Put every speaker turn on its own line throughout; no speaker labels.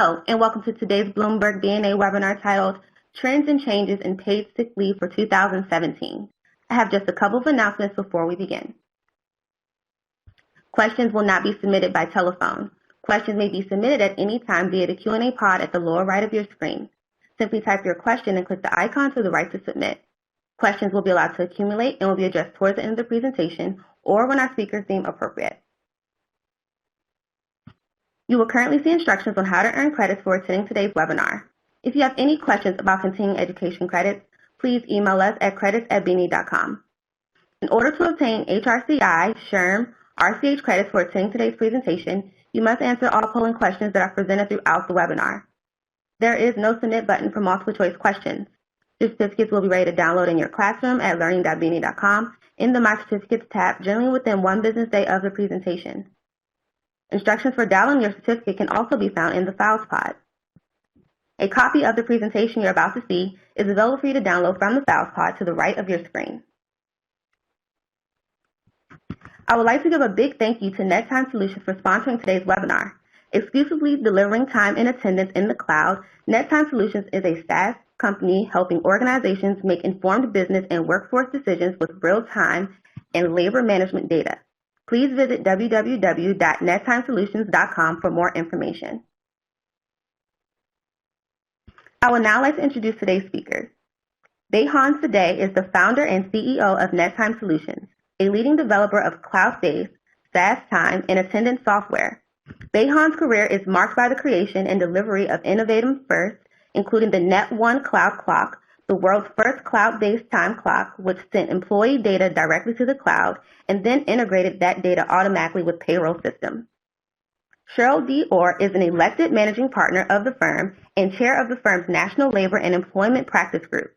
Hello, and welcome to today's Bloomberg BNA webinar titled Trends and Changes in Paid Sick Leave for 2017. I have just a couple of announcements before we begin. Questions will not be submitted by telephone. Questions may be submitted at any time via the Q&A pod at the lower right of your screen. Simply type your question and click the icon to the right to submit. Questions will be allowed to accumulate and will be addressed towards the end of the presentation or when our speakers deem appropriate. You will currently see instructions on how to earn credits for attending today's webinar. If you have any questions about continuing education credits, please email us at credits@bne.com. In order to obtain HRCI, SHRM, RCH credits for attending today's presentation, you must answer all polling questions that are presented throughout the webinar. There is no submit button for multiple choice questions. Your certificates will be ready to download in your classroom at learning.bne.com in the My Certificates tab, generally within 1 business day of the presentation. Instructions for downloading your certificate can also be found in the Files pod. A copy of the presentation you're about to see is available for you to download from the Files pod to the right of your screen. I would like to give a big thank you to NetTime Solutions for sponsoring today's webinar. Exclusively delivering time and attendance in the cloud, NetTime Solutions is a SaaS company helping organizations make informed business and workforce decisions with real-time and labor management data. Please visit www.nettimesolutions.com for more information. I would now like to introduce today's speakers. Behan Sadeh is the founder and CEO of NetTime Solutions, a leading developer of cloud-based, SaaS time, and attendance software. Behan's career is marked by the creation and delivery of innovative firsts, including the Net1 Cloud Clock, the world's first cloud-based time clock, which sent employee data directly to the cloud and then integrated that data automatically with payroll systems. Cheryl D. Orr is an elected managing partner of the firm and chair of the firm's National Labor and Employment Practice Group.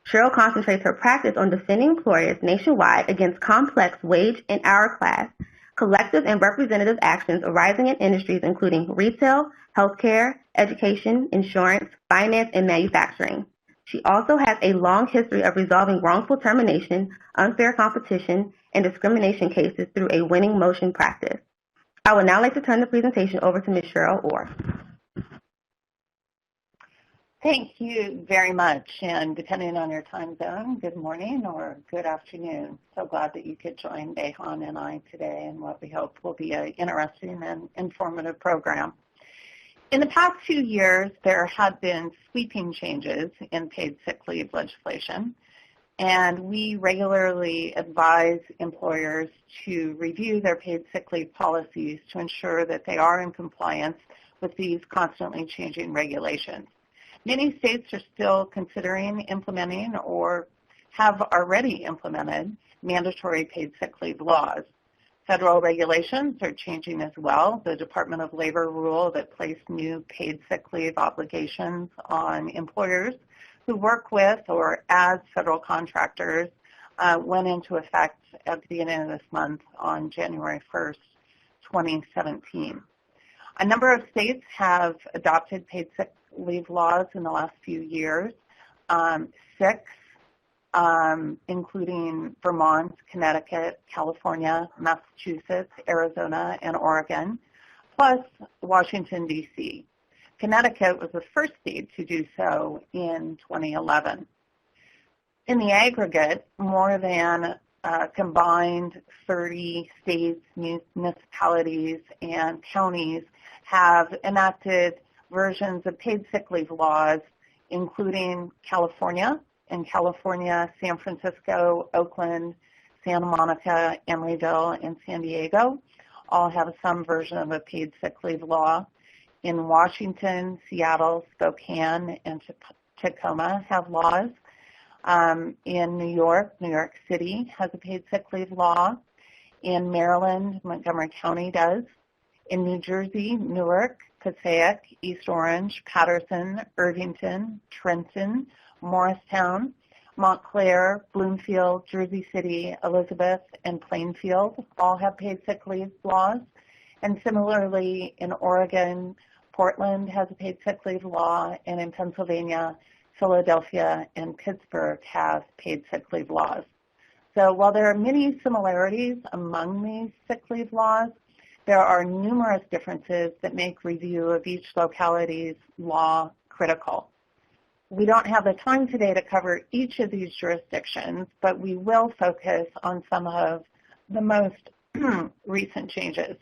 Cheryl concentrates her practice on defending employers nationwide against complex wage and hour class, collective and representative actions arising in industries including retail, healthcare, education, insurance, finance, and manufacturing. She also has a long history of resolving wrongful termination, unfair competition, and discrimination cases through a winning motion practice. I would now like to turn the presentation over to Ms. Cheryl Orr.
Thank you very much, and depending on your time zone, good morning or good afternoon. So glad that you could join Behan and I today in what we hope will be an interesting and informative program. In the past few years, there have been sweeping changes in paid sick leave legislation, and we regularly advise employers to review their paid sick leave policies to ensure that they are in compliance with these constantly changing regulations. Many states are still considering implementing or have already implemented mandatory paid sick leave laws. Federal regulations are changing as well. The Department of Labor rule that placed new paid sick leave obligations on employers who work with or as federal contractors went into effect at the beginning of this month on January 1st, 2017. A number of states have adopted paid sick leave laws in the last few years. 6, including Vermont, Connecticut, California, Massachusetts, Arizona, and Oregon, plus Washington, D.C. Connecticut was the first state to do so in 2011. In the aggregate, more than combined 30 states, municipalities, and counties have enacted versions of paid sick leave laws, including California, San Francisco, Oakland, Santa Monica, Emeryville, and San Diego all have some version of a paid sick leave law. In Washington, Seattle, Spokane, and Tacoma have laws. In New York City has a paid sick leave law. In Maryland, Montgomery County does. In New Jersey, Newark, Passaic, East Orange, Patterson, Irvington, Trenton, Morristown, Montclair, Bloomfield, Jersey City, Elizabeth, and Plainfield all have paid sick leave laws. And similarly, in Oregon, Portland has a paid sick leave law, and in Pennsylvania, Philadelphia, and Pittsburgh have paid sick leave laws. So while there are many similarities among these sick leave laws, there are numerous differences that make review of each locality's law critical. We don't have the time today to cover each of these jurisdictions, but we will focus on some of the most recent changes.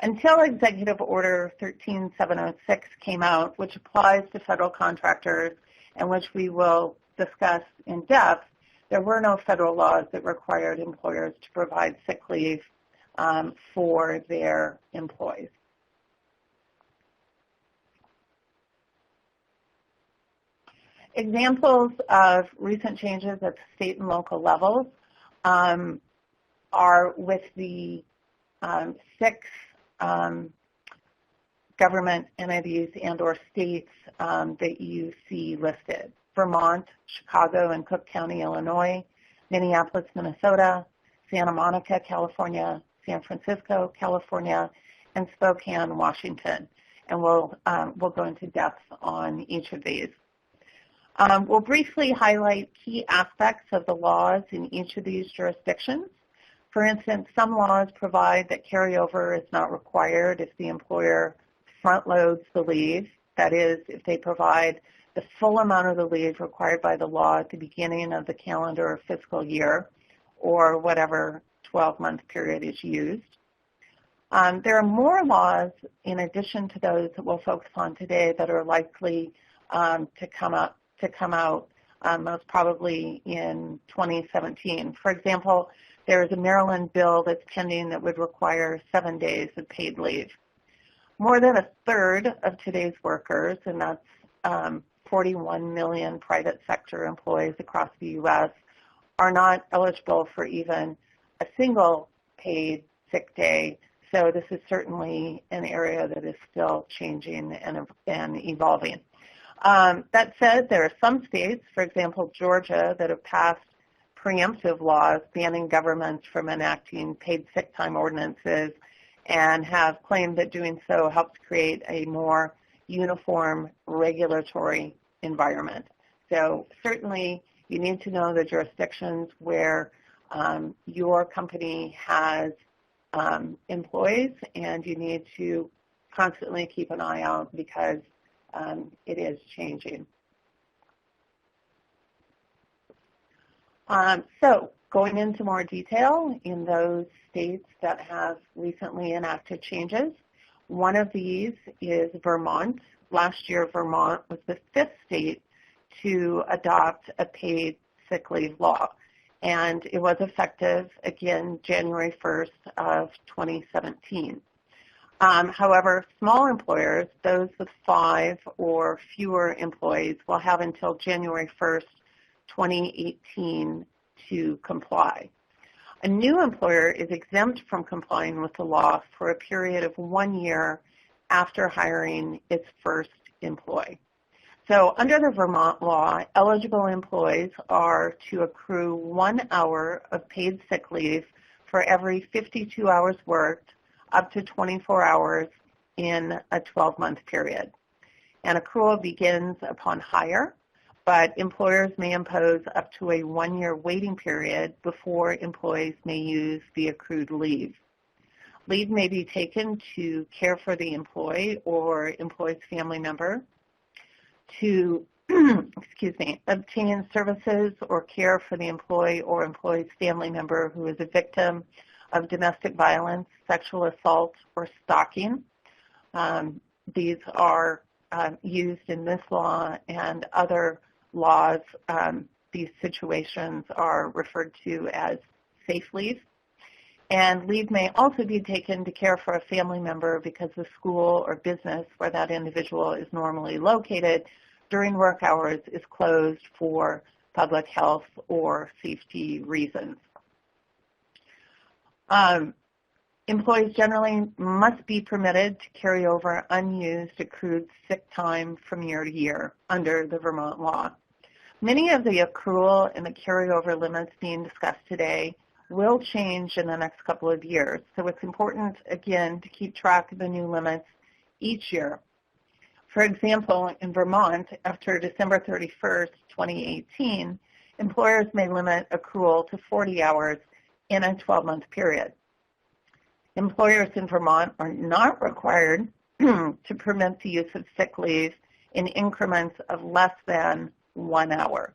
Until Executive Order 13706 came out, which applies to federal contractors and which we will discuss in depth, there were no federal laws that required employers to provide sick leave for their employees. Examples of recent changes at the state and local levels are with the 6 government entities and or states that you see listed: Vermont, Chicago and Cook County, Illinois, Minneapolis, Minnesota, Santa Monica, California, San Francisco, California, and Spokane, Washington. And we'll go into depth on each of these. We'll briefly highlight key aspects of the laws in each of these jurisdictions. For instance, some laws provide that carryover is not required if the employer front loads the leave. That is, if they provide the full amount of the leave required by the law at the beginning of the calendar or fiscal year, or whatever 12-month period is used. There are more laws in addition to those that we'll focus on today that are likely to come out most probably in 2017. For example, there is a Maryland bill that's pending that would require 7 days of paid leave. More than a third of today's workers, and that's 41 million private sector employees across the U.S., are not eligible for even a single paid sick day. So this is certainly an area that is still changing and evolving. That said, there are some states, for example, Georgia, that have passed preemptive laws banning governments from enacting paid sick time ordinances and have claimed that doing so helps create a more uniform regulatory environment. So certainly you need to know the jurisdictions where your company has employees, and you need to constantly keep an eye out because it is changing. So going into more detail in those states that have recently enacted changes, one of these is Vermont. Last year, Vermont was the 5th state to adopt a paid sick leave law, and it was effective, again, January 1st of 2017. However, small employers, those with 5 or fewer employees, will have until January 1st, 2018 to comply. A new employer is exempt from complying with the law for a period of 1 year after hiring its first employee. So under the Vermont law, eligible employees are to accrue 1 hour of paid sick leave for every 52 hours worked up to 24 hours in a 12-month period. And accrual begins upon hire, but employers may impose up to a 1-year waiting period before employees may use the accrued leave. Leave may be taken to care for the employee or employee's family member, to obtain services or care for the employee or employee's family member who is a victim of domestic violence, sexual assault, or stalking. These are used in this law and other laws. These situations are referred to as safe leave. And leave may also be taken to care for a family member because the school or business where that individual is normally located during work hours is closed for public health or safety reasons. Employees generally must be permitted to carry over unused accrued sick time from year to year under the Vermont law. Many of the accrual and the carryover limits being discussed today will change in the next couple of years. So it's important, again, to keep track of the new limits each year. For example, in Vermont, after December 31st, 2018, employers may limit accrual to 40 hours in a 12-month period. Employers in Vermont are not required to permit the use of sick leave in increments of less than 1 hour.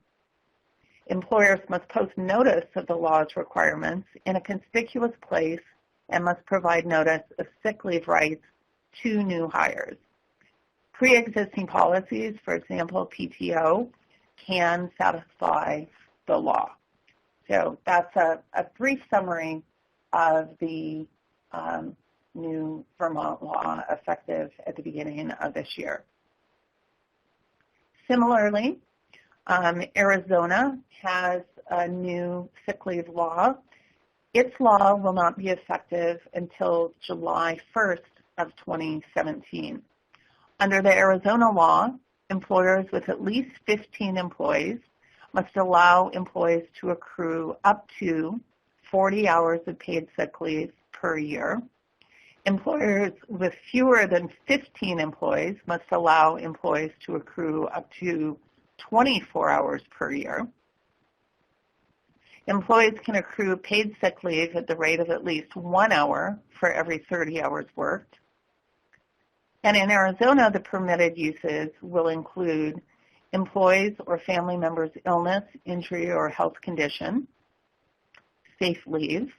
Employers must post notice of the law's requirements in a conspicuous place and must provide notice of sick leave rights to new hires. Pre-existing policies, for example, PTO, can satisfy the law. So that's a brief summary of the new Vermont law effective at the beginning of this year. Similarly, Arizona has a new sick leave law. Its law will not be effective until July 1st of 2017. Under the Arizona law, employers with at least 15 employees must allow employees to accrue up to 40 hours of paid sick leave per year. Employers with fewer than 15 employees must allow employees to accrue up to 24 hours per year. Employees can accrue paid sick leave at the rate of at least 1 hour for every 30 hours worked. And in Arizona, the permitted uses will include employees or family members' illness, injury, or health condition, safe leave,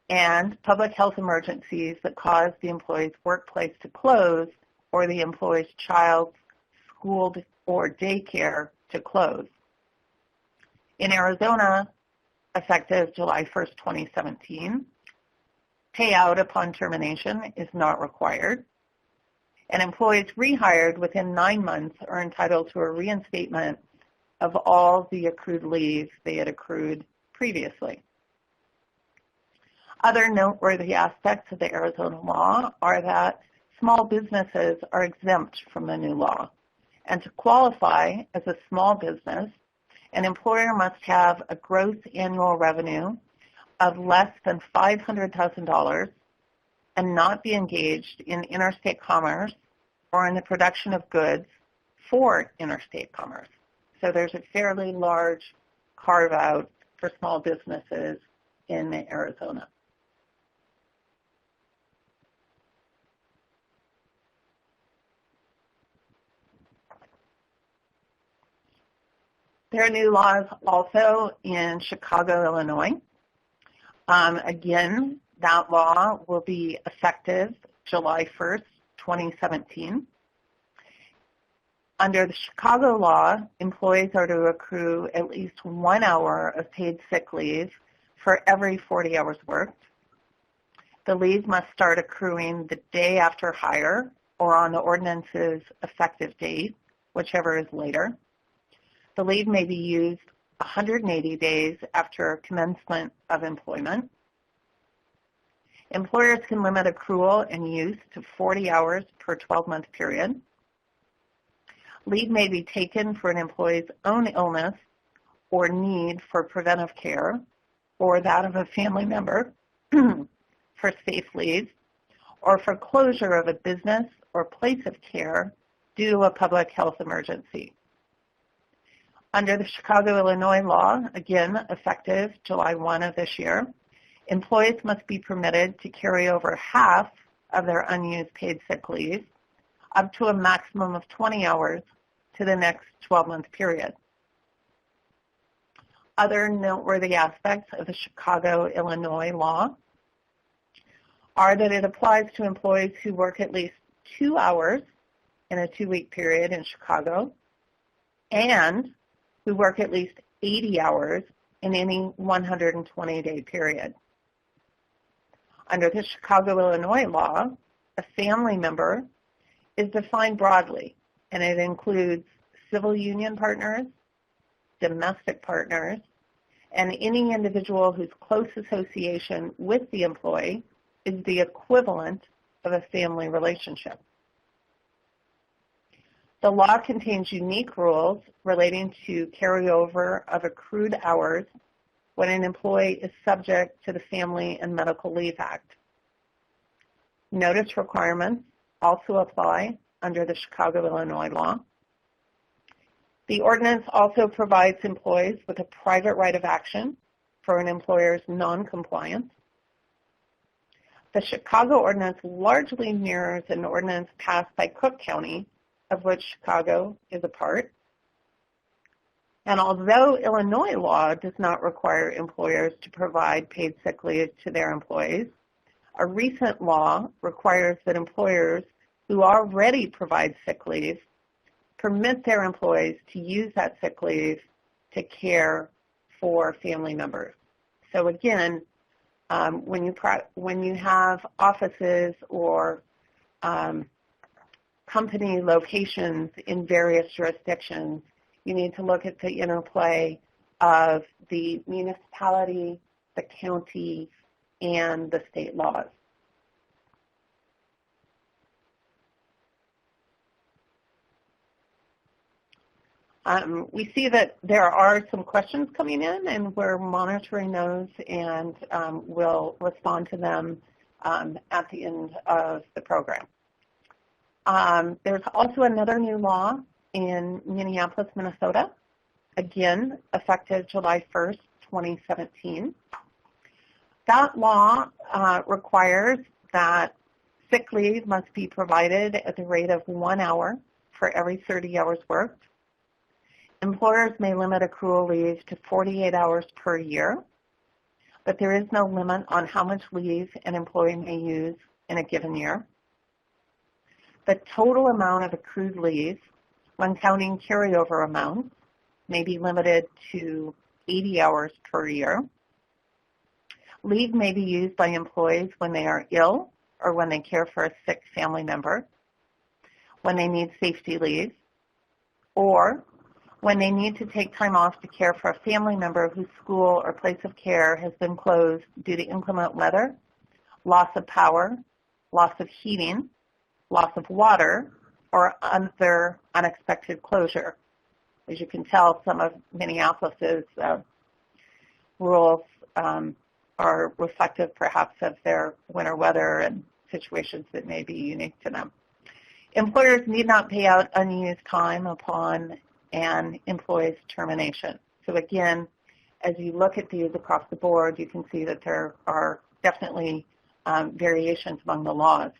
and public health emergencies that cause the employee's workplace to close or the employee's child's school or daycare to close. In Arizona, effective July 1st, 2017, payout upon termination is not required, and employees rehired within 9 months are entitled to a reinstatement of all the accrued leave they had accrued previously. Other noteworthy aspects of the Arizona law are that small businesses are exempt from the new law. And to qualify as a small business, an employer must have a gross annual revenue of less than $500,000 and not be engaged in interstate commerce or in the production of goods for interstate commerce. So there's a fairly large carve-out for small businesses in Arizona. There are new laws also in Chicago, Illinois. Again, that law will be effective July 1st, 2017. Under the Chicago law, employees are to accrue at least 1 hour of paid sick leave for every 40 hours worked. The leave must start accruing the day after hire or on the ordinance's effective date, whichever is later. The leave may be used 180 days after commencement of employment. Employers can limit accrual and use to 40 hours per 12-month period. Leave may be taken for an employee's own illness or need for preventive care or that of a family member for safe leave or for closure of a business or place of care due to a public health emergency. Under the Chicago, Illinois law, again effective July 1 of this year, employees must be permitted to carry over half of their unused paid sick leave up to a maximum of 20 hours to the next 12-month period. Other noteworthy aspects of the Chicago, Illinois law are that it applies to employees who work at least 2 hours in a 2-week period in Chicago and who work at least 80 hours in any 120-day period. Under the Chicago, Illinois law, a family member is defined broadly, and it includes civil union partners, domestic partners, and any individual whose close association with the employee is the equivalent of a family relationship. The law contains unique rules relating to carryover of accrued hours when an employee is subject to the Family and Medical Leave Act. Notice requirements also apply under the Chicago, Illinois law. The ordinance also provides employees with a private right of action for an employer's noncompliance. The Chicago ordinance largely mirrors an ordinance passed by Cook County, of which Chicago is a part. And although Illinois law does not require employers to provide paid sick leave to their employees, a recent law requires that employers who already provide sick leave permit their employees to use that sick leave to care for family members. So again, when you have offices or company locations in various jurisdictions, you need to look at the interplay of the municipality, the county, and the state laws. We see that there are some questions coming in, and we're monitoring those, and we'll respond to them at the end of the program. There's also another new law in Minneapolis, Minnesota, again, effective July 1st, 2017. That law requires that sick leave must be provided at the rate of 1 hour for every 30 hours worked. Employers may limit accrual leave to 48 hours per year, but there is no limit on how much leave an employee may use in a given year. The total amount of accrued leave, when counting carryover amounts, may be limited to 80 hours per year. Leave may be used by employees when they are ill or when they care for a sick family member, when they need safety leave, or when they need to take time off to care for a family member whose school or place of care has been closed due to inclement weather, loss of power, loss of heating, loss of water, or other unexpected closure. As you can tell, some of Minneapolis's rules are reflective perhaps of their winter weather and situations that may be unique to them. Employers need not pay out unused time upon an employee's termination. So again, as you look at these across the board, you can see that there are definitely variations among the laws.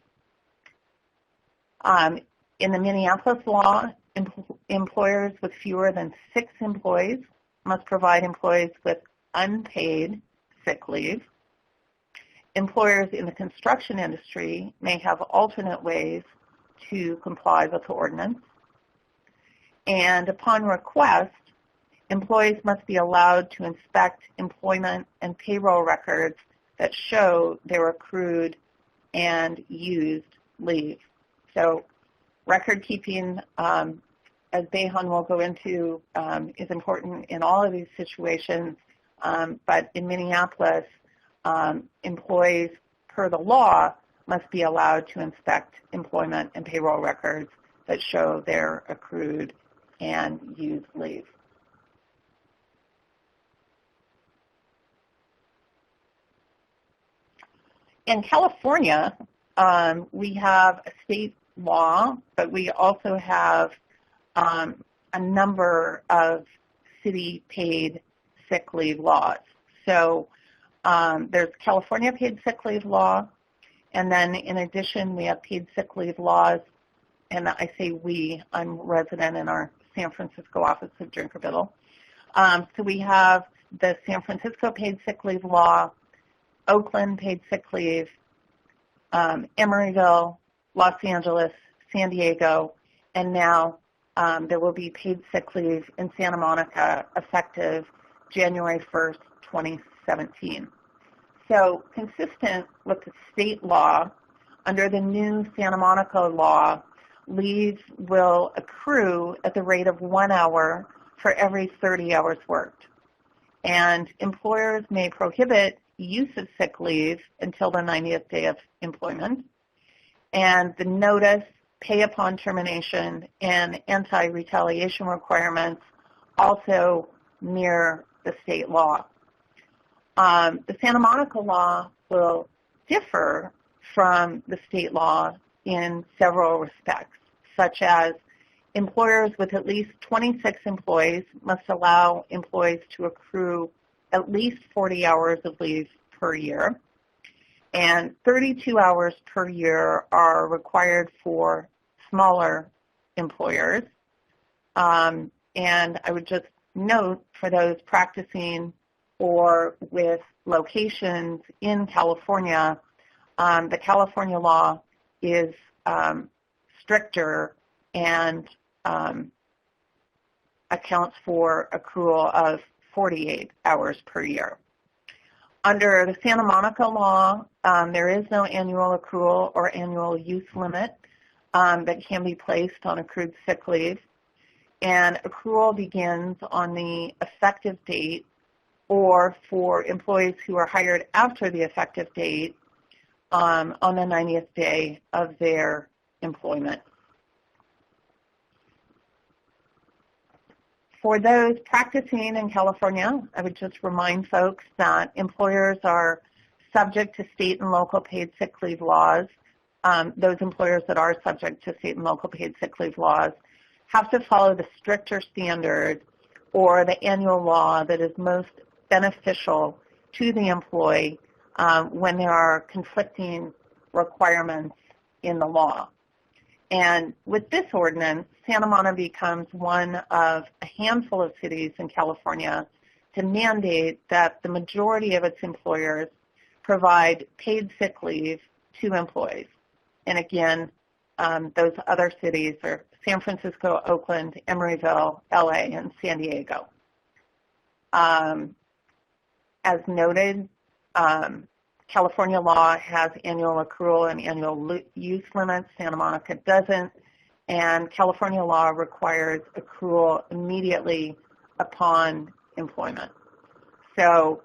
In the Minneapolis law, employers with fewer than 6 employees must provide employees with unpaid sick leave. Employers in the construction industry may have alternate ways to comply with the ordinance. And upon request, employees must be allowed to inspect employment and payroll records that show their accrued and used leave. So record keeping, as Behan will go into, is important in all of these situations, but in Minneapolis, employees per the law must be allowed to inspect employment and payroll records that show their accrued and used leave. In California, we have a state law, but we also have a number of city-paid sick leave laws. So there's California paid sick leave law, and then in addition, we have paid sick leave laws, and I say we, I'm resident in our San Francisco office of Drinker Biddle. So we have the San Francisco paid sick leave law, Oakland paid sick leave, Emeryville, Los Angeles, San Diego, and now there will be paid sick leave in Santa Monica effective January 1st, 2017. So consistent with the state law, under the new Santa Monica law, leave will accrue at the rate of 1 hour for every 30 hours worked. And employers may prohibit use of sick leave until the 90th day of employment. And the notice, pay upon termination, and anti-retaliation requirements also mirror the state law. The Santa Monica law will differ from the state law in several respects, such as employers with at least 26 employees must allow employees to accrue at least 40 hours of leave per year. and 32 hours per year are required for smaller employers. And I would just note for those practicing or with locations in California, the California law is stricter and accounts for accrual of 48 hours per year. Under the Santa Monica law, there is no annual accrual or annual use limit that can be placed on accrued sick leave. And accrual begins on the effective date, or for employees who are hired after the effective date, on the 90th day of their employment. For those practicing in California, I would just remind folks that employers are subject to state and local paid sick leave laws. Those employers that are subject to state and local paid sick leave laws have to follow the stricter standard or the annual law that is most beneficial to the employee when there are conflicting requirements in the law. And with this ordinance, Santa Monica becomes one of a handful of cities in California to mandate that the majority of its employers provide paid sick leave to employees. And again, those other cities are San Francisco, Oakland, Emeryville, LA, and San Diego. As noted, California law has annual accrual and annual use limits. Santa Monica doesn't. And California law requires accrual immediately upon employment. So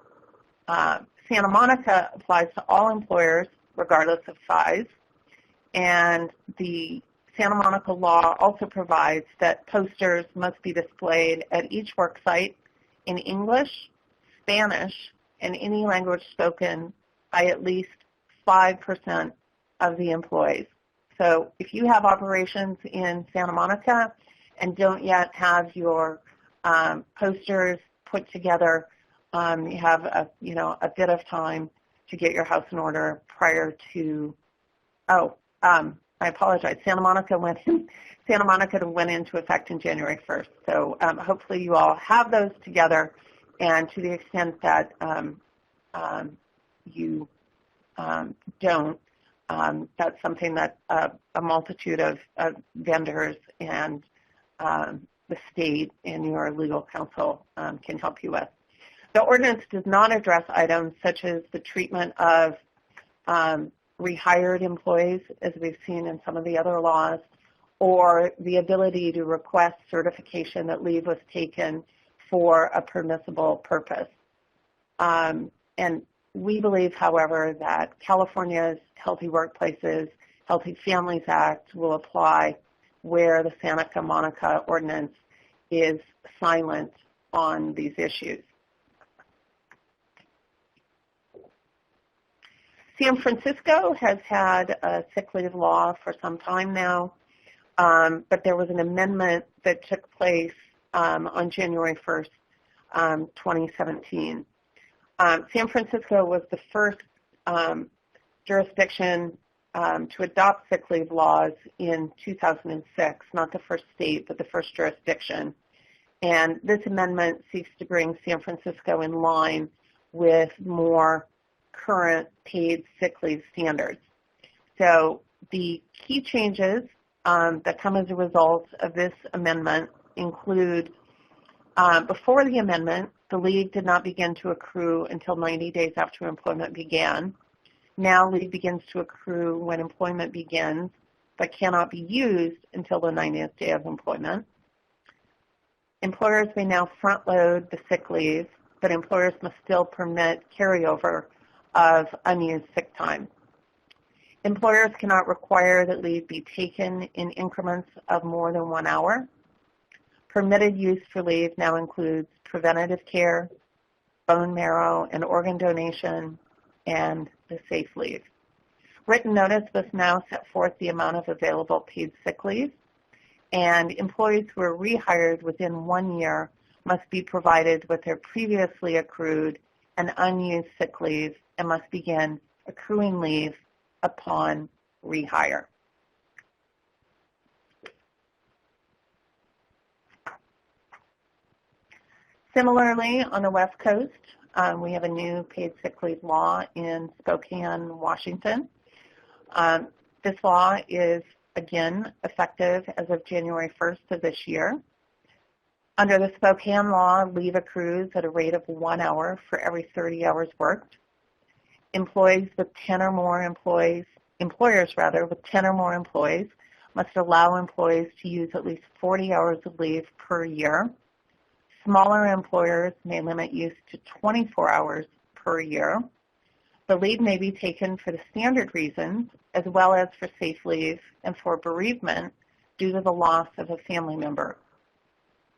Santa Monica applies to all employers regardless of size. And the Santa Monica law also provides that posters must be displayed at each work site in English, Spanish, and any language spoken by at least 5% of the employees. So if you have operations in Santa Monica and don't yet have your posters put together, you have a bit of time to get your house in order prior to, I apologize. Santa Monica went into effect in January 1st. So hopefully you all have those together, and to the extent that you don't, that's something that a multitude of vendors and the state and your legal counsel can help you with. The ordinance does not address items such as the treatment of rehired employees, as we've seen in some of the other laws, or the ability to request certification that leave was taken for a permissible purpose. And we believe, however, that California's Healthy Workplaces, Healthy Families Act will apply where the Santa Monica ordinance is silent on these issues. San Francisco has had a sick leave law for some time now, but there was an amendment that took place on January 1st, 2017. San Francisco was the first jurisdiction to adopt sick leave laws in 2006, not the first state, but the first jurisdiction. And this amendment seeks to bring San Francisco in line with more current paid sick leave standards. So the key changes that come as a result of this amendment include, before the amendment, the leave did not begin to accrue until 90 days after employment began. Now leave begins to accrue when employment begins, but cannot be used until the 90th day of employment. Employers may now front load the sick leave, but employers must still permit carryover of unused sick time. Employers cannot require that leave be taken in increments of more than 1 hour. Permitted use for leave now includes preventative care, bone marrow and organ donation, and the safe leave. Written notice must now set forth the amount of available paid sick leave, and employees who are rehired within 1 year must be provided with their previously accrued and unused sick leave and must begin accruing leave upon rehire. Similarly, on the West Coast, we have a new paid sick leave law in Spokane, Washington. This law is, again, effective as of January 1st of this year. Under the Spokane law, leave accrues at a rate of 1 hour for every 30 hours worked. Employers with 10 or more employees must allow employees to use at least 40 hours of leave per year. Smaller employers may limit use to 24 hours per year. The leave may be taken for the standard reasons as well as for safe leave and for bereavement due to the loss of a family member.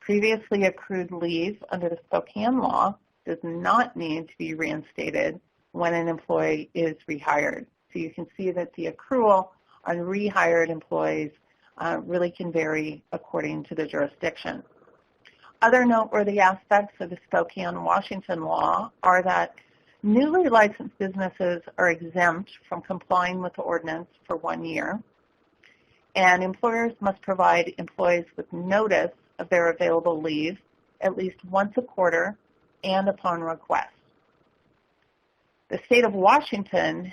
Previously accrued leave under the Spokane law does not need to be reinstated when an employee is rehired. So you can see that the accrual on rehired employees really can vary according to the jurisdiction. Other noteworthy aspects of the Spokane, Washington law are that newly licensed businesses are exempt from complying with the ordinance for 1 year, and employers must provide employees with notice of their available leave at least once a quarter and upon request. The state of Washington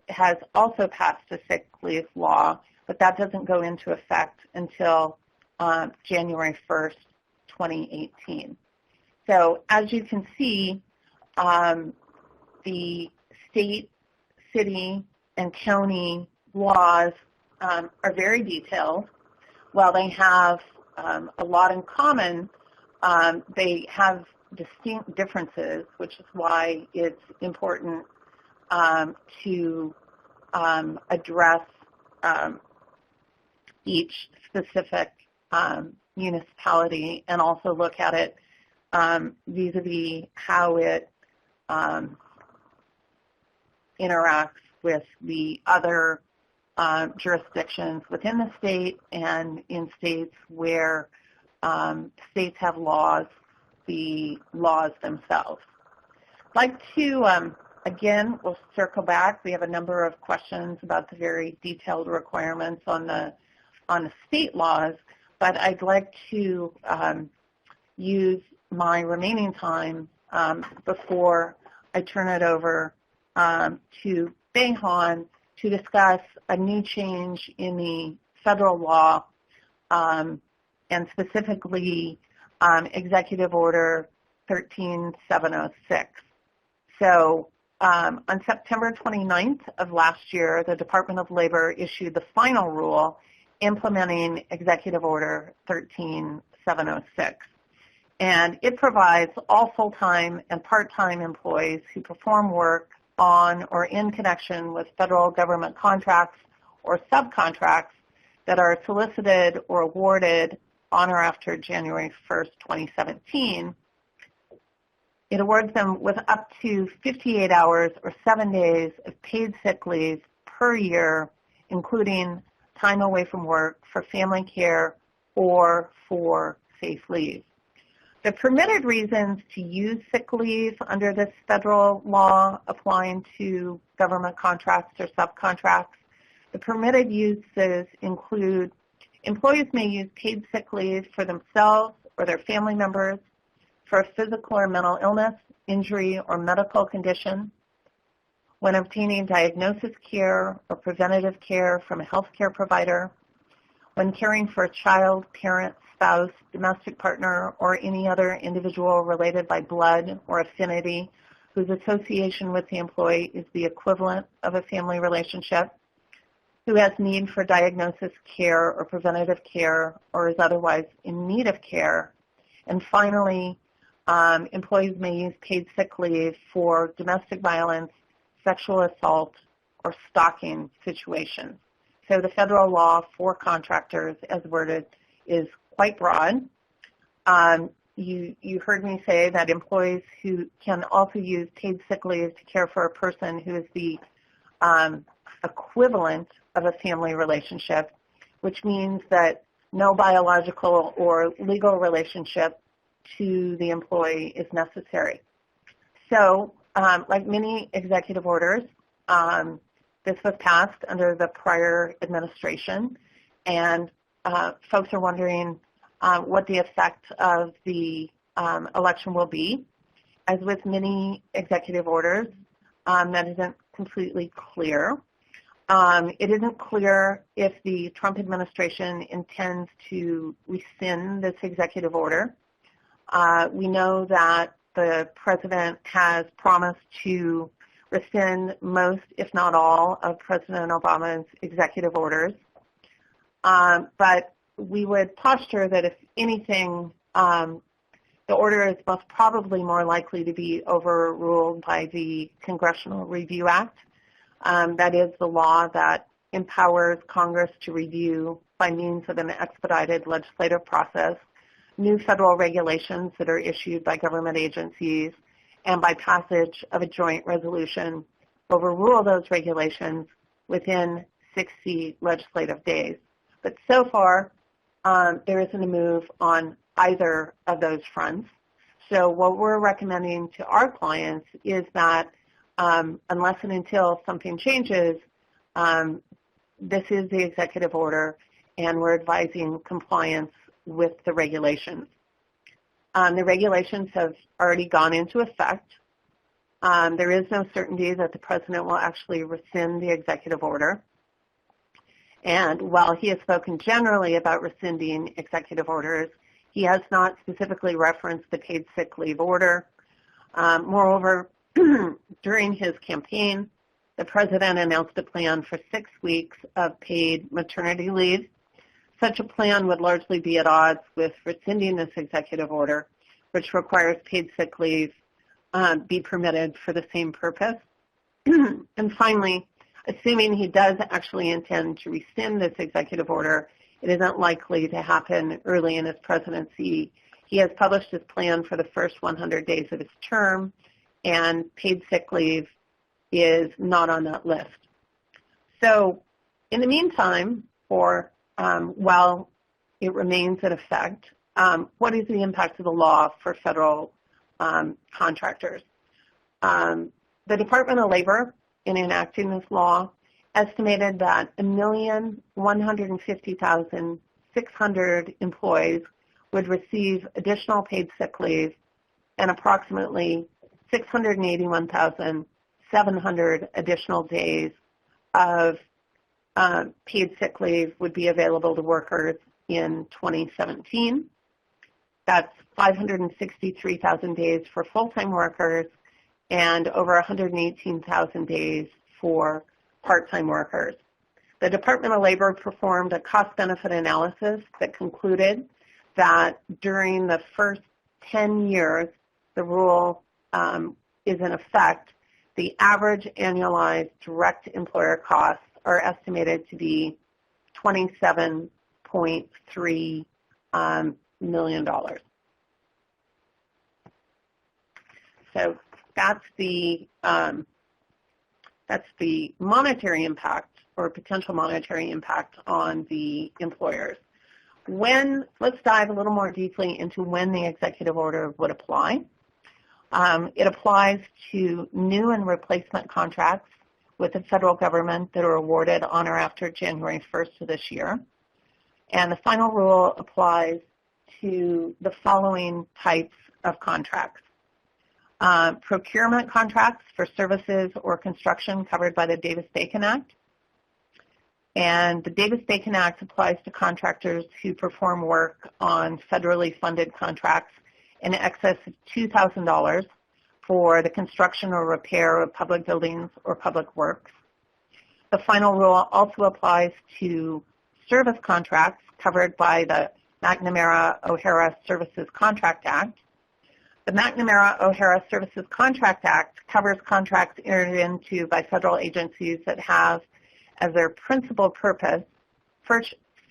has also passed a sick leave law, but that doesn't go into effect until January 1st, 2018. So as you can see, the state, city, and county laws are very detailed. While they have a lot in common, they have distinct differences, which is why it's important to address each specific municipality and also look at it vis-a-vis how it interacts with the other jurisdictions within the state and in states where states have laws, the laws themselves. I'd like to, again, we'll circle back. We have a number of questions about the very detailed requirements on the state laws, but I'd like to use my remaining time before I turn it over to Behan to discuss a new change in the federal law and specifically Executive Order 13706. So on September 29th of last year, the Department of Labor issued the final rule implementing Executive Order 13706. And it provides all full-time and part-time employees who perform work on or in connection with federal government contracts or subcontracts that are solicited or awarded on or after January 1st, 2017. It awards them with up to 58 hours or 7 days of paid sick leave per year, including time away from work for family care or for safe leave. The permitted reasons to use sick leave under this federal law applying to government contracts or subcontracts, the permitted uses include employees may use paid sick leave for themselves or their family members for a physical or mental illness, injury, or medical condition, when obtaining diagnosis care or preventative care from a healthcare provider, when caring for a child, parent, spouse, domestic partner, or any other individual related by blood or affinity whose association with the employee is the equivalent of a family relationship, who has need for diagnosis care or preventative care or is otherwise in need of care. And finally, employees may use paid sick leave for domestic violence, sexual assault, or stalking situations. So the federal law for contractors, as worded, is quite broad. You heard me say that employees who can also use paid sick leave to care for a person who is the equivalent of a family relationship, which means that no biological or legal relationship to the employee is necessary. So, like many executive orders, This was passed under the prior administration, and folks are wondering what the effect of the election will be. As with many executive orders, that isn't completely clear. It isn't clear if the Trump administration intends to rescind this executive order. We know that the president has promised to rescind most, if not all, of President Obama's executive orders. But we would posture that if anything, the order is most probably more likely to be overruled by the Congressional Review Act. That is the law that empowers Congress to review, by means of an expedited legislative process, new federal regulations that are issued by government agencies, and by passage of a joint resolution, overrule those regulations within 60 legislative days. But so far, there isn't a move on either of those fronts. So what we're recommending to our clients is that unless and until something changes, this is the executive order, and we're advising compliance with the regulations. The regulations have already gone into effect. There is no certainty that the president will actually rescind the executive order. And while he has spoken generally about rescinding executive orders, he has not specifically referenced the paid sick leave order. Moreover, during his campaign, the president announced a plan for 6 weeks of paid maternity leave. Such a plan would largely be at odds with rescinding this executive order, which requires paid sick leave be permitted for the same purpose. And finally, assuming he does actually intend to rescind this executive order, it isn't likely to happen early in his presidency. He has published his plan for the first 100 days of his term, and paid sick leave is not on that list. So in the meantime, or while it remains in effect, what is the impact of the law for federal contractors? The Department of Labor, in enacting this law, estimated that 1,150,600 employees would receive additional paid sick leave, and approximately 681,700 additional days of paid sick leave would be available to workers in 2017. That's 563,000 days for full-time workers and over 118,000 days for part-time workers. The Department of Labor performed a cost-benefit analysis that concluded that during the first 10 years the rule is in effect, the average annualized direct employer costs are estimated to be $27.3 million. So that's the monetary impact, or potential monetary impact, on the employers. Let's dive a little more deeply into when the executive order would apply. It applies to new and replacement contracts with the federal government that are awarded on or after January 1st of this year. And the final rule applies to the following types of contracts. Procurement contracts for services or construction covered by the Davis-Bacon Act. And the Davis-Bacon Act applies to contractors who perform work on federally funded contracts in excess of $2,000 for the construction or repair of public buildings or public works. The final rule also applies to service contracts covered by the McNamara-O'Hara Services Contract Act. The McNamara-O'Hara Services Contract Act covers contracts entered into by federal agencies that have as their principal purpose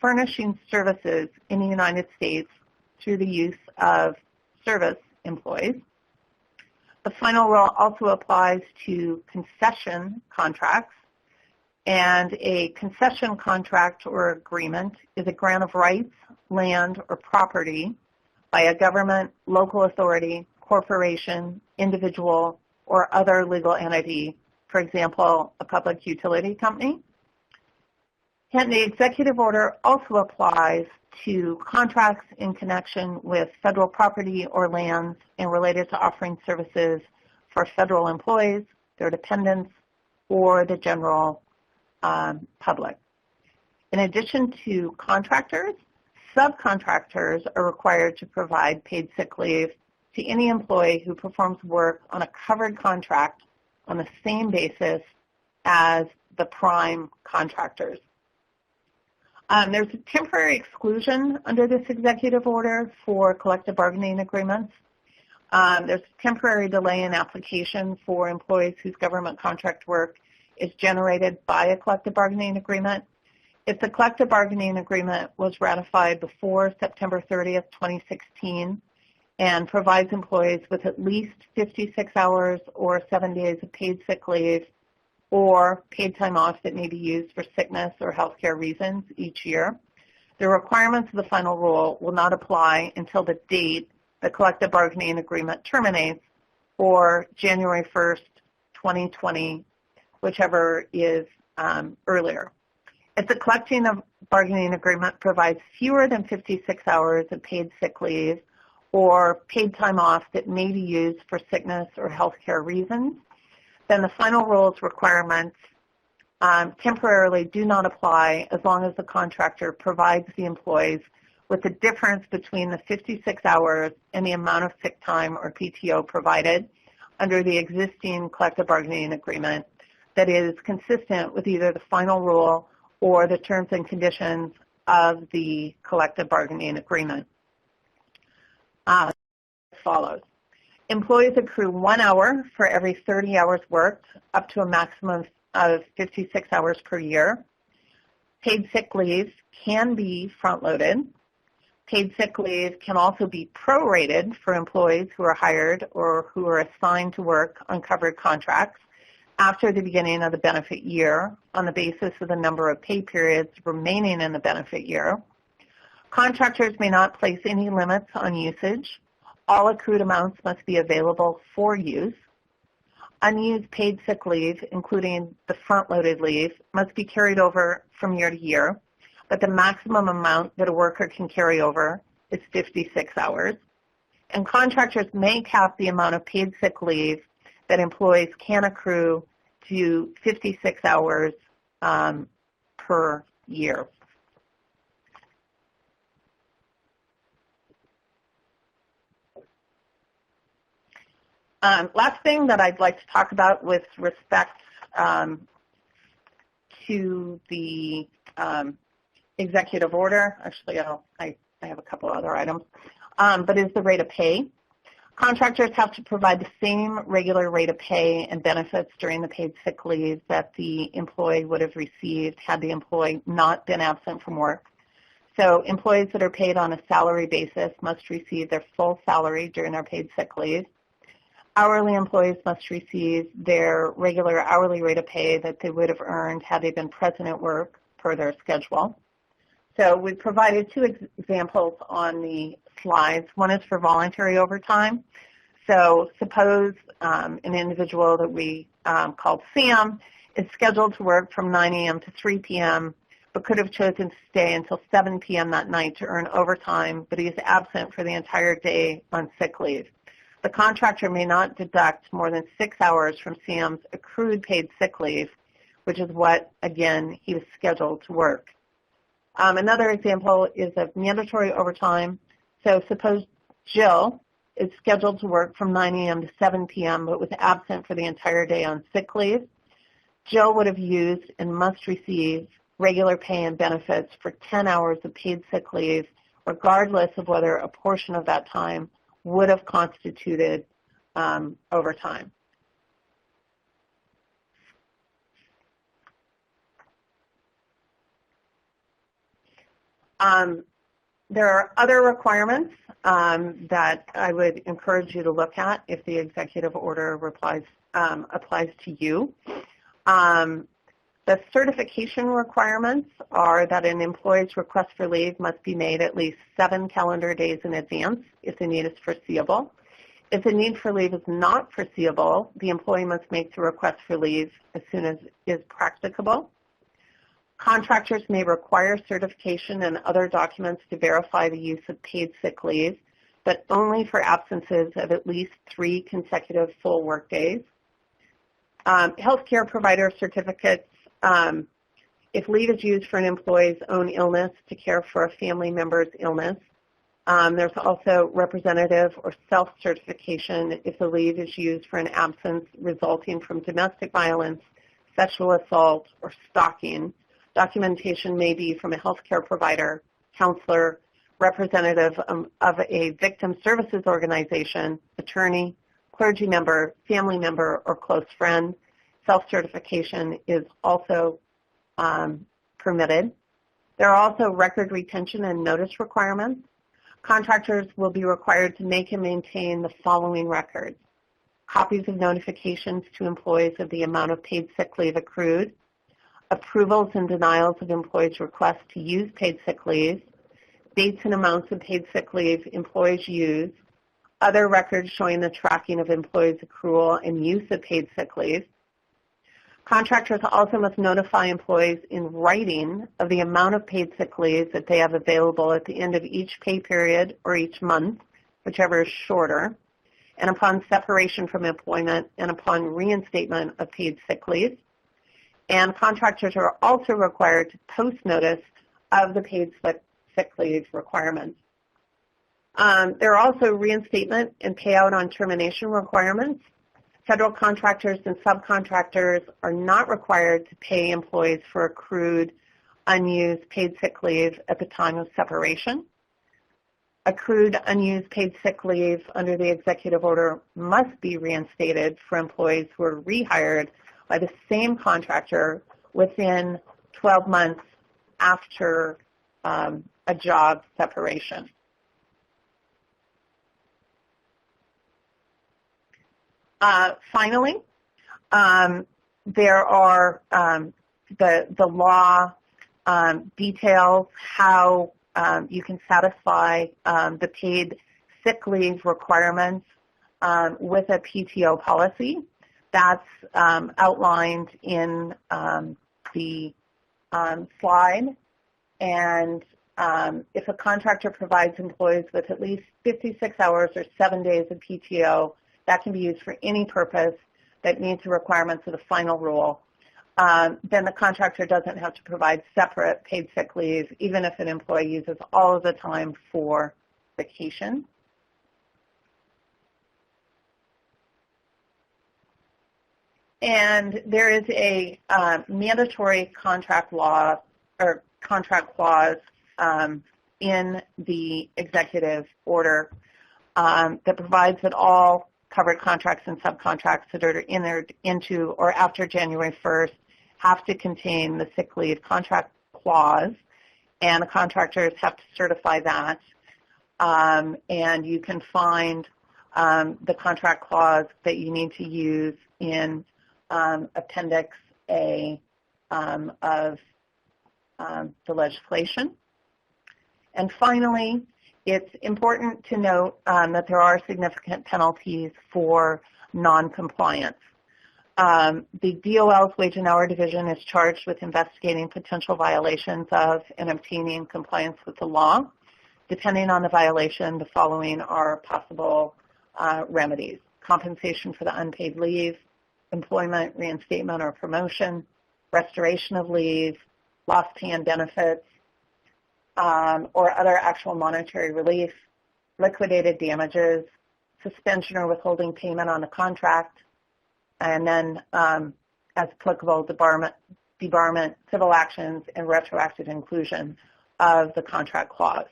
furnishing services in the United States through the use of service employees. The final rule also applies to concession contracts, and a concession contract or agreement is a grant of rights, land, or property by a government, local authority, corporation, individual, or other legal entity for example, a public utility company. And the executive order also applies to contracts in connection with federal property or lands and related to offering services for federal employees, their dependents, or the general public. In addition to contractors, subcontractors are required to provide paid sick leave to any employee who performs work on a covered contract on the same basis as the prime contractors. There's a temporary exclusion under this executive order for collective bargaining agreements. There's a temporary delay in application for employees whose government contract work is generated by a collective bargaining agreement. If the collective bargaining agreement was ratified before September 30th, 2016, and provides employees with at least 56 hours or 7 days of paid sick leave or paid time off that may be used for sickness or health care reasons each year, the requirements of the final rule will not apply until the date the collective bargaining agreement terminates, or January 1st, 2020, whichever is earlier. If the collective bargaining agreement provides fewer than 56 hours of paid sick leave or paid time off that may be used for sickness or health care reasons, then the final rule's requirements temporarily do not apply as long as the contractor provides the employees with the difference between the 56 hours and the amount of sick time or PTO provided under the existing collective bargaining agreement that is consistent with either the final rule or the terms and conditions of the collective bargaining agreement. As follows. Employees accrue 1 hour for every 30 hours worked, up to a maximum of 56 hours per year. Paid sick leave can be front-loaded. Paid sick leave can also be prorated for employees who are hired or who are assigned to work on covered contracts after the beginning of the benefit year on the basis of the number of pay periods remaining in the benefit year. Contractors may not place any limits on usage. All accrued amounts must be available for use. Unused paid sick leave, including the front-loaded leave, must be carried over from year to year, but the maximum amount that a worker can carry over is 56 hours. And contractors may cap the amount of paid sick leave that employees can accrue to 56 hours per year. Last thing that I'd like to talk about with respect to the executive order, actually I have a couple other items, but is the rate of pay. Contractors have to provide the same regular rate of pay and benefits during the paid sick leave that the employee would have received had the employee not been absent from work. So employees that are paid on a salary basis must receive their full salary during their paid sick leave. Hourly employees must receive their regular hourly rate of pay that they would have earned had they been present at work per their schedule. So we've provided two examples on the slides. One is for voluntary overtime. So suppose an individual that we called Sam is scheduled to work from 9 a.m. to 3 p.m., but could have chosen to stay until 7 p.m. that night to earn overtime, but he is absent for the entire day on sick leave. The contractor may not deduct more than 6 hours from Sam's accrued paid sick leave, which is what, again, he was scheduled to work. Another example is of mandatory overtime. So suppose Jill is scheduled to work from 9 a.m. to 7 p.m. but was absent for the entire day on sick leave. Jill would have used and must receive regular pay and benefits for 10 hours of paid sick leave, regardless of whether a portion of that time would have constituted overtime. There are other requirements that I would encourage you to look at if the executive order applies to you. The certification requirements are that an employee's request for leave must be made at least 7 calendar days in advance if the need is foreseeable. If the need for leave is not foreseeable, the employee must make the request for leave as soon as is practicable. Contractors may require certification and other documents to verify the use of paid sick leave, but only for absences of at least 3 consecutive full workdays. Healthcare provider certificates, if leave is used for an employee's own illness to care for a family member's illness. There's also representative or self-certification if the leave is used for an absence resulting from domestic violence, sexual assault, or stalking. Documentation may be from a healthcare provider, counselor, representative of a victim services organization, attorney, clergy member, family member, or close friend. Self-certification is also permitted. There are also record retention and notice requirements. Contractors will be required to make and maintain the following records: copies of notifications to employees of the amount of paid sick leave accrued, approvals and denials of employees' requests to use paid sick leave, dates and amounts of paid sick leave employees use, other records showing the tracking of employees' accrual and use of paid sick leave. Contractors also must notify employees in writing of the amount of paid sick leave that they have available at the end of each pay period or each month, whichever is shorter, and upon separation from employment and upon reinstatement of paid sick leave. And contractors are also required to post notice of the paid sick leave requirements. There are also reinstatement and payout on termination requirements. Federal contractors and subcontractors are not required to pay employees for accrued, unused paid sick leave at the time of separation. Accrued, unused paid sick leave under the executive order must be reinstated for employees who are rehired by the same contractor within 12 months after a job separation. Finally, there are the law details how you can satisfy the paid sick leave requirements with a PTO policy. That's outlined in the slide. And if a contractor provides employees with at least 56 hours or 7 days of PTO, that can be used for any purpose that meets the requirements of the final rule. Then the contractor doesn't have to provide separate paid sick leave, even if an employee uses all of the time for vacation. And there is a mandatory contract law or contract clause in the executive order that provides that all covered contracts and subcontracts that are entered into or after January 1st have to contain the sick leave contract clause, and the contractors have to certify that. And you can find the contract clause that you need to use in Appendix A of the legislation. And finally, it's important to note that there are significant penalties for noncompliance. The DOL's Wage and Hour Division is charged with investigating potential violations of and obtaining compliance with the law. Depending on the violation, the following are possible remedies: compensation for the unpaid leave, employment, reinstatement, or promotion, restoration of leave, lost pay and benefits, or other actual monetary relief, liquidated damages, suspension or withholding payment on the contract, and then, as applicable, debarment, civil actions, and retroactive inclusion of the contract clause.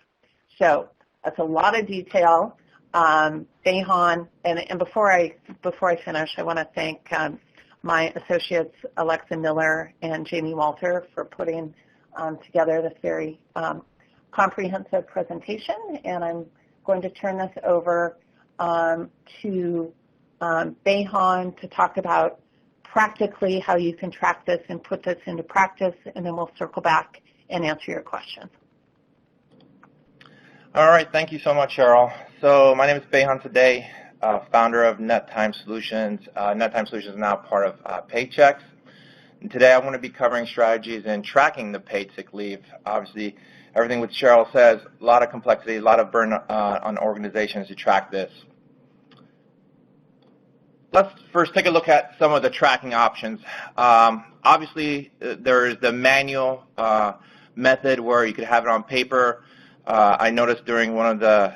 So that's a lot of detail. Behan, and before I finish, I want to thank my associates Alexa Miller and Jamie Walter for putting together this very comprehensive presentation, and I'm going to turn this over to Behan to talk about practically how you can track this and put this into practice, and then we'll circle back and answer your questions.
All right, thank you so much, Cheryl. So my name is Behan today. founder of NetTime Solutions. NetTime Solutions is now part of Paychecks. And today I want to be covering strategies in tracking the paid sick leave. Obviously, everything what Cheryl says, a lot of complexity, a lot of burden on organizations to track this. Let's first take a look at some of the tracking options. Obviously, there is the manual method where you could have it on paper. I noticed during one of the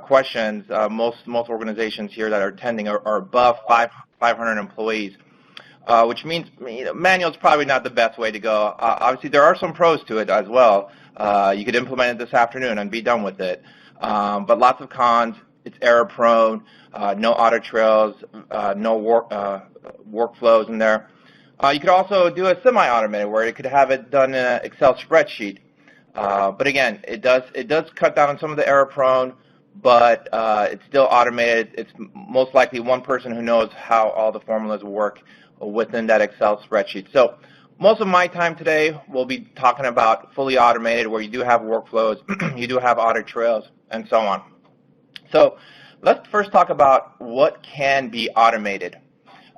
questions, most organizations here that are attending are above 500 employees, which means manual is probably not the best way to go. Obviously, there are some pros to it as well. You could implement it this afternoon and be done with it. But lots of cons. It's error-prone, no audit trails, no workflows in there. You could also do a semi-automated where you could have it done in an Excel spreadsheet. But again, it does cut down on some of the error-prone, but it's still automated. It's most likely one person who knows how all the formulas work within that Excel spreadsheet. So most of my time today we'll be talking about fully automated where you do have workflows, you do have audit trails, and so on. So let's first talk about what can be automated.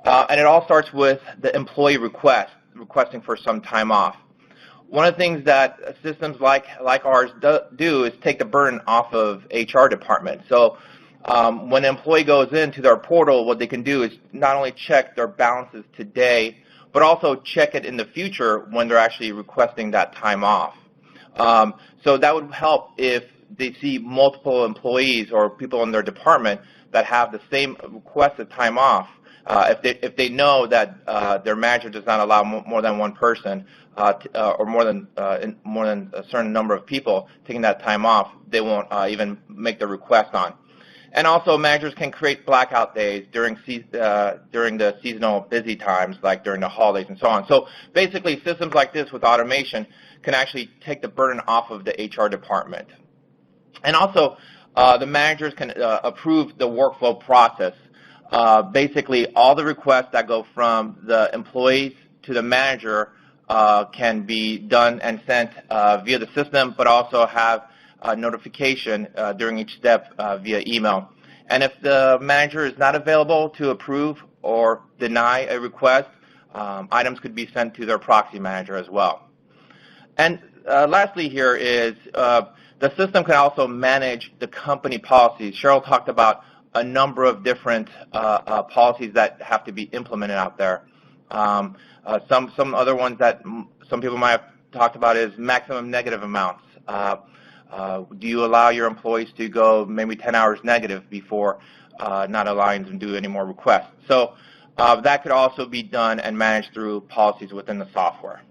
And it all starts with the employee requesting for some time off. One of the things that systems like ours do is take the burden off of HR department. So when an employee goes into their portal, what they can do is not only check their balances today, but also check it in the future when they're actually requesting that time off. So that would help if they see multiple employees or people in their department that have the same requested time off. If they know that their manager does not allow more than one person or more than a certain number of people taking that time off, they won't even make the request on. And also, managers can create blackout days during the seasonal busy times, like during the holidays and so on. So basically, systems like this with automation can actually take the burden off of the HR department. And also, the managers can approve the workflow process. Basically, all the requests that go from the employees to the manager can be done and sent via the system, but also have a notification during each step via email. And if the manager is not available to approve or deny a request, items could be sent to their proxy manager as well. And lastly here is the system can also manage the company policies. Cheryl talked about a number of different policies that have to be implemented out there. Some other ones that some people might have talked about is maximum negative amounts. Do you allow your employees to go maybe 10 hours negative before not allowing them to do any more requests? So that could also be done and managed through policies within the software.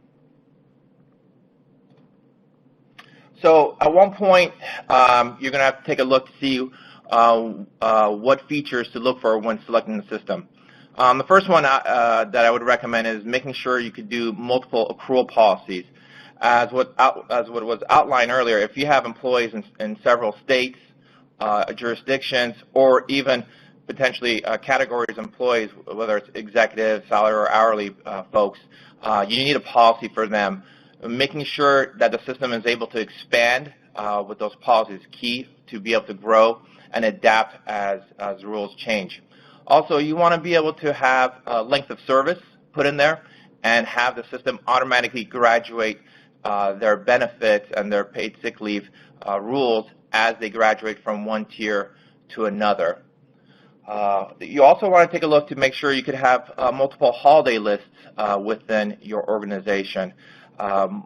So at one point, you're going to have to take a look to see what features to look for when selecting the system. The first one that I would recommend is making sure you could do multiple accrual policies. As what was outlined earlier, if you have employees in several states, jurisdictions, or even potentially categories of employees, whether it's executive, salary, or hourly folks, you need a policy for them. Making sure that the system is able to expand with those policies is key to be able to grow and adapt as rules change. Also, you want to be able to have a length of service put in there and have the system automatically graduate their benefits and their paid sick leave rules as they graduate from one tier to another. You also want to take a look to make sure you could have multiple holiday lists within your organization.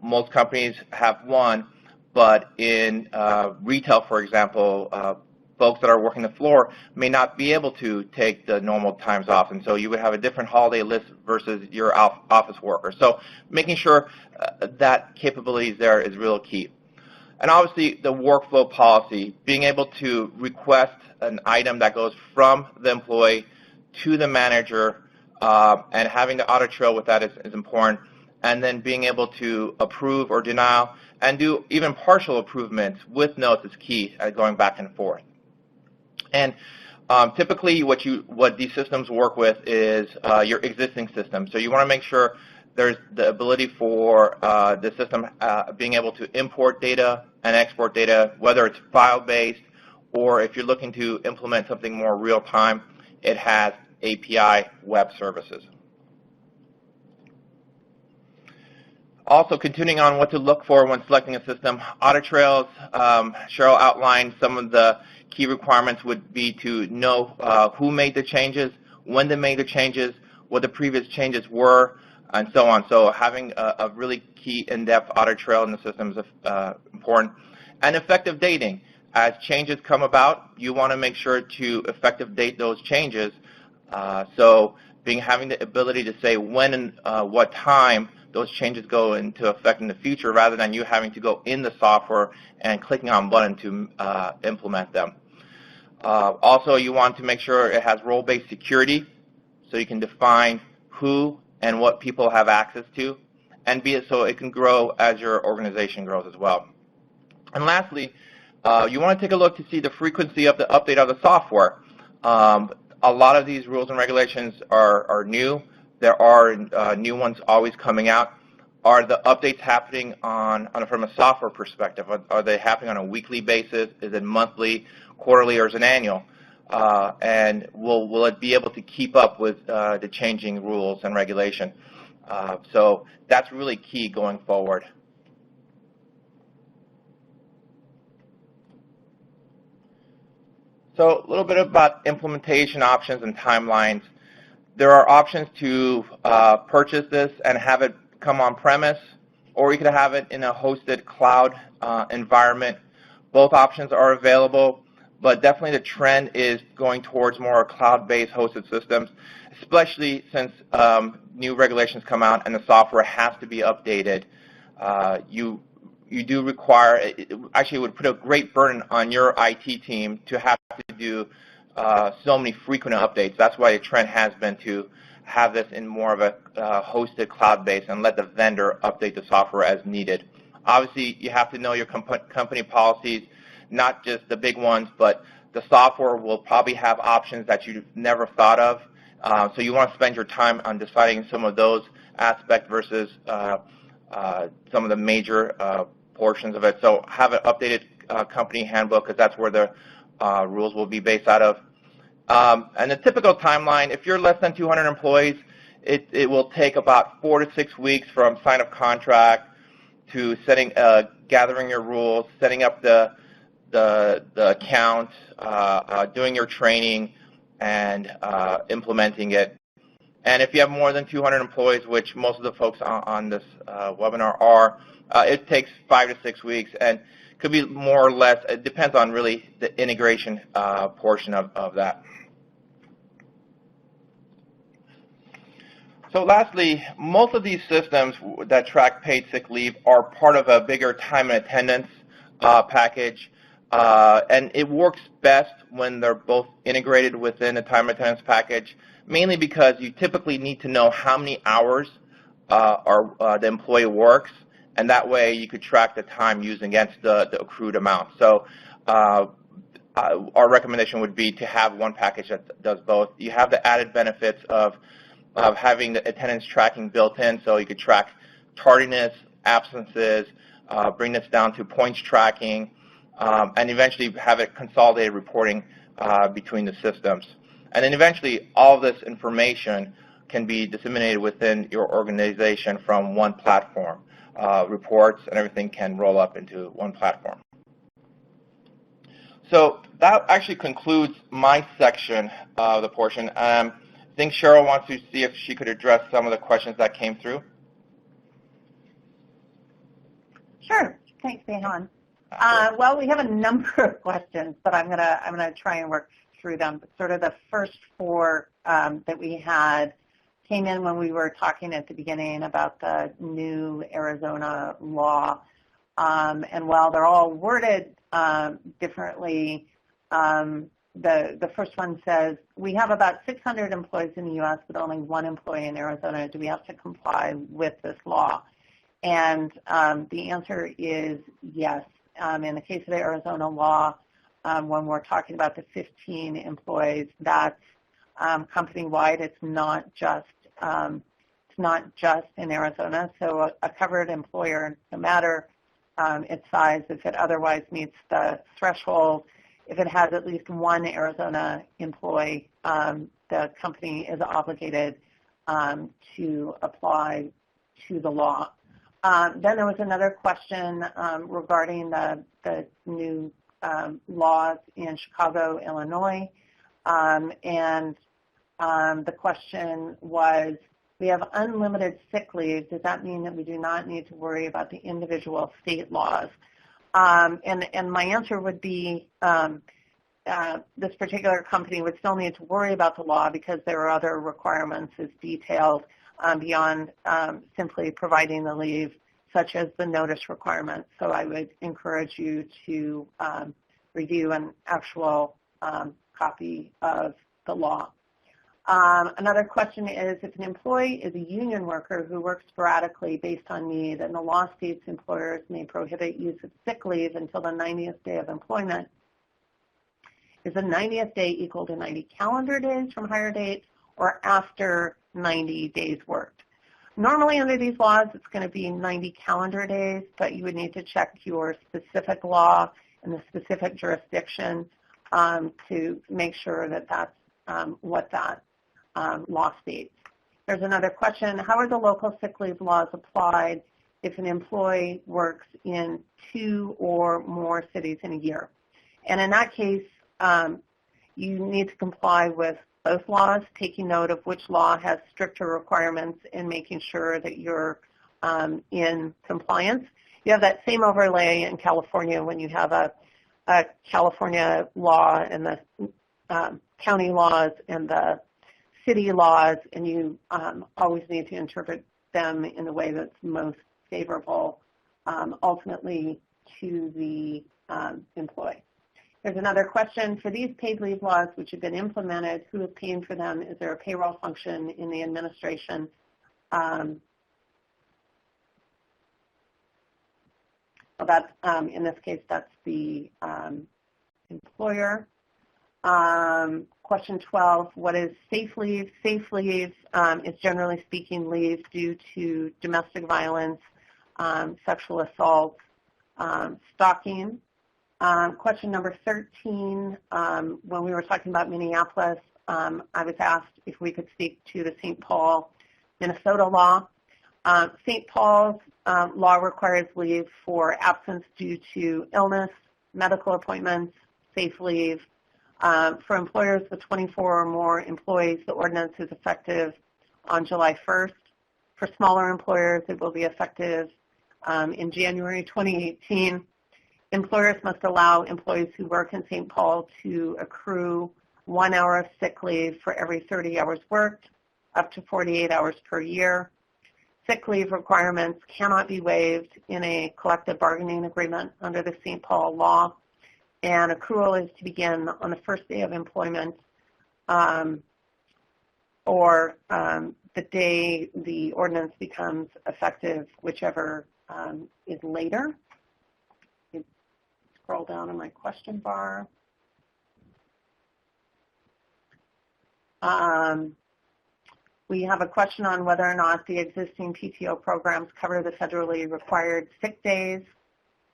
Most companies have one, but in retail, for example, folks that are working the floor may not be able to take the normal times off, and so you would have a different holiday list versus your office worker. So making sure that capability is there is real key. And obviously, the workflow policy, being able to request an item that goes from the employee to the manager, and having the audit trail with that is important. And then being able to approve or deny and do even partial improvements with notes is key at going back and forth. And typically what these systems work with is your existing system. So you want to make sure there's the ability for the system being able to import data and export data, whether it's file-based or if you're looking to implement something more real-time, it has API web services. Also, continuing on what to look for when selecting a system, audit trails. Cheryl outlined some of the key requirements would be to know who made the changes, when they made the changes, what the previous changes were, and so on. So having a really key in-depth audit trail in the system is important. And effective dating. As changes come about, you want to make sure to effective date those changes. So having the ability to say when and what time those changes go into effect in the future, rather than you having to go in the software and clicking on a button to implement them. Also, you want to make sure it has role-based security, so you can define who and what people have access to, and so it can grow as your organization grows as well. And lastly, you want to take a look to see the frequency of the update of the software. A lot of these rules and regulations are new. There are new ones always coming out. Are the updates happening from a software perspective? Are they happening on a weekly basis? Is it monthly, quarterly, or is it annual? And will it be able to keep up with the changing rules and regulation? So that's really key going forward. So a little bit about implementation options and timelines. There are options to purchase this and have it come on-premise, or you could have it in a hosted cloud environment. Both options are available, but definitely the trend is going towards more cloud-based hosted systems, especially since new regulations come out and the software has to be updated. You do require, actually it would put a great burden on your IT team to have to do so many frequent updates. That's why the trend has been to have this in more of a hosted cloud base and let the vendor update the software as needed. Obviously, you have to know your company policies, not just the big ones, but the software will probably have options that you've never thought of. So you want to spend your time on deciding some of those aspects versus some of the major portions of it. So have an updated company handbook, because that's where the rules will be based out of. And the typical timeline, if you're less than 200 employees, it will take about 4 to 6 weeks from sign of contract to gathering your rules, setting up the account, doing your training, and implementing it. And if you have more than 200 employees, which most of the folks on this webinar are, it takes 5 to 6 weeks, and could be more or less. It depends on really the integration portion of that. So lastly, most of these systems that track paid sick leave are part of a bigger time and attendance package, and it works best when they're both integrated within a time and attendance package, mainly because you typically need to know how many hours the employee works, and that way you could track the time used against the accrued amount. So our recommendation would be to have one package that does both. You have the added benefits of having the attendance tracking built in, so you could track tardiness, absences, bring this down to points tracking, and eventually have it consolidated reporting between the systems. And then eventually all of this information can be disseminated within your organization from one platform. Reports and everything can roll up into one platform. So that actually concludes my section of the portion. I think Cheryl wants to see if she could address some of the questions that came through.
Sure. Thanks, Behan. Well, we have a number of questions, but I'm gonna try and work through them. Sort of the first 4 that we had came in when we were talking at the beginning about the new Arizona law. And while they're all worded differently, the first one says, we have about 600 employees in the U.S., but only 1 employee in Arizona. Do we have to comply with this law? And the answer is yes. In the case of the Arizona law, when we're talking about the 15 employees, that's company-wide. It's not just in Arizona. So a covered employer, no matter its size, if it otherwise meets the threshold, if it has at least one Arizona employee, the company is obligated to apply to the law. Then there was another question regarding the new laws in Chicago, Illinois, and the question was, we have unlimited sick leave. Does that mean that we do not need to worry about the individual state laws? And my answer would be this particular company would still need to worry about the law because there are other requirements as detailed beyond simply providing the leave, such as the notice requirement. So I would encourage you to review an actual copy of the law. Another question is, if an employee is a union worker who works sporadically based on need, and the law states employers may prohibit use of sick leave until the 90th day of employment, is the 90th day equal to 90 calendar days from hire date or after 90 days worked? Normally under these laws, it's going to be 90 calendar days, but you would need to check your specific law and the specific jurisdiction to make sure that that's what that law states. There's another question. How are the local sick leave laws applied if an employee works in 2 or more cities in a year? And in that case, you need to comply with both laws, taking note of which law has stricter requirements and making sure that you're in compliance. You have that same overlay in California when you have a California law and the county laws and the city laws, and you always need to interpret them in the way that's most favorable ultimately to the employee. There's another question. For these paid leave laws which have been implemented, who is paying for them? Is there a payroll function in the administration? Well, that's, in this case, that's the employer. Question 12, what is safe leave? Safe leave is generally speaking leave due to domestic violence, sexual assault, stalking. Question number 13, when we were talking about Minneapolis, I was asked if we could speak to the St. Paul, Minnesota law. St. Paul's law requires leave for absence due to illness, medical appointments, safe leave. For employers with 24 or more employees, the ordinance is effective on July 1st. For smaller employers, it will be effective in January 2018. Employers must allow employees who work in St. Paul to accrue 1 hour of sick leave for every 30 hours worked, up to 48 hours per year. Sick leave requirements cannot be waived in a collective bargaining agreement under the St. Paul law, and accrual is to begin on the first day of employment or the day the ordinance becomes effective, whichever is later. Scroll down in my question bar. We have a question on whether or not the existing PTO programs cover the federally required sick days.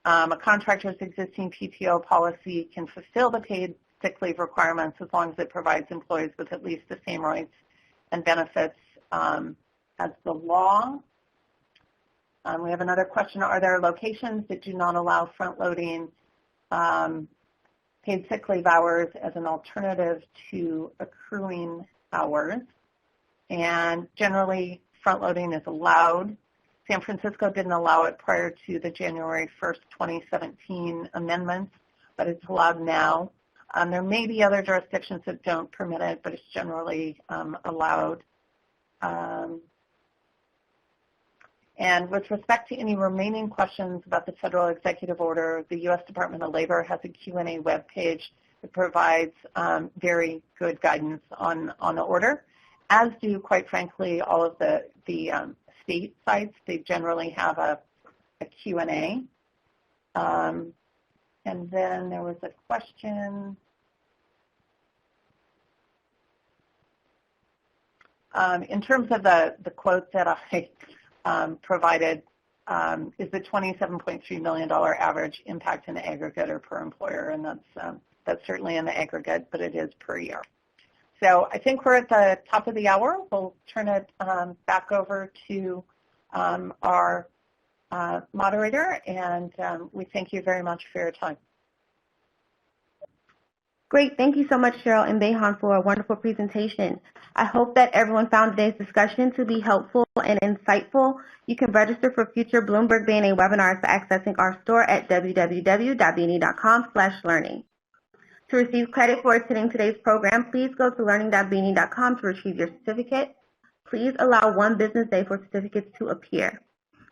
A contractor's existing PTO policy can fulfill the paid sick leave requirements as long as it provides employees with at least the same rights and benefits as the law. We have another question. Are there locations that do not allow front-loading paid sick leave hours as an alternative to accruing hours? And generally, front-loading is allowed. San Francisco didn't allow it prior to the January 1st, 2017 amendments, but it's allowed now. There may be other jurisdictions that don't permit it, but it's generally allowed. And with respect to any remaining questions about the federal executive order, the U.S. Department of Labor has a Q&A webpage that provides very good guidance on the order, as do, quite frankly, all of the state sites. They generally have a Q&A. And then there was a question. In terms of the quote that I provided, is the $27.3 million average impact in aggregate or per employer, and That's certainly in the aggregate, but it is per year. So I think we're at the top of the hour. We'll turn it back over to our moderator, and we thank you very much for your time.
Great. Thank you so much, Cheryl and Behan, for a wonderful presentation. I hope that everyone found today's discussion to be helpful and insightful. You can register for future Bloomberg BNA webinars by accessing our store at www.bna.com/learning. To receive credit for attending today's program, please go to learning.bna.com to retrieve your certificate. Please allow 1 business day for certificates to appear.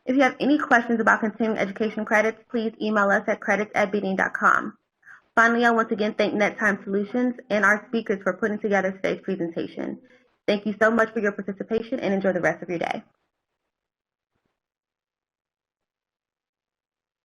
If you have any questions about continuing education credits, please email us at credits@bna.com. Finally, I once again thank NetTime Solutions and our speakers for putting together today's presentation. Thank you so much for your participation and enjoy the rest of your day.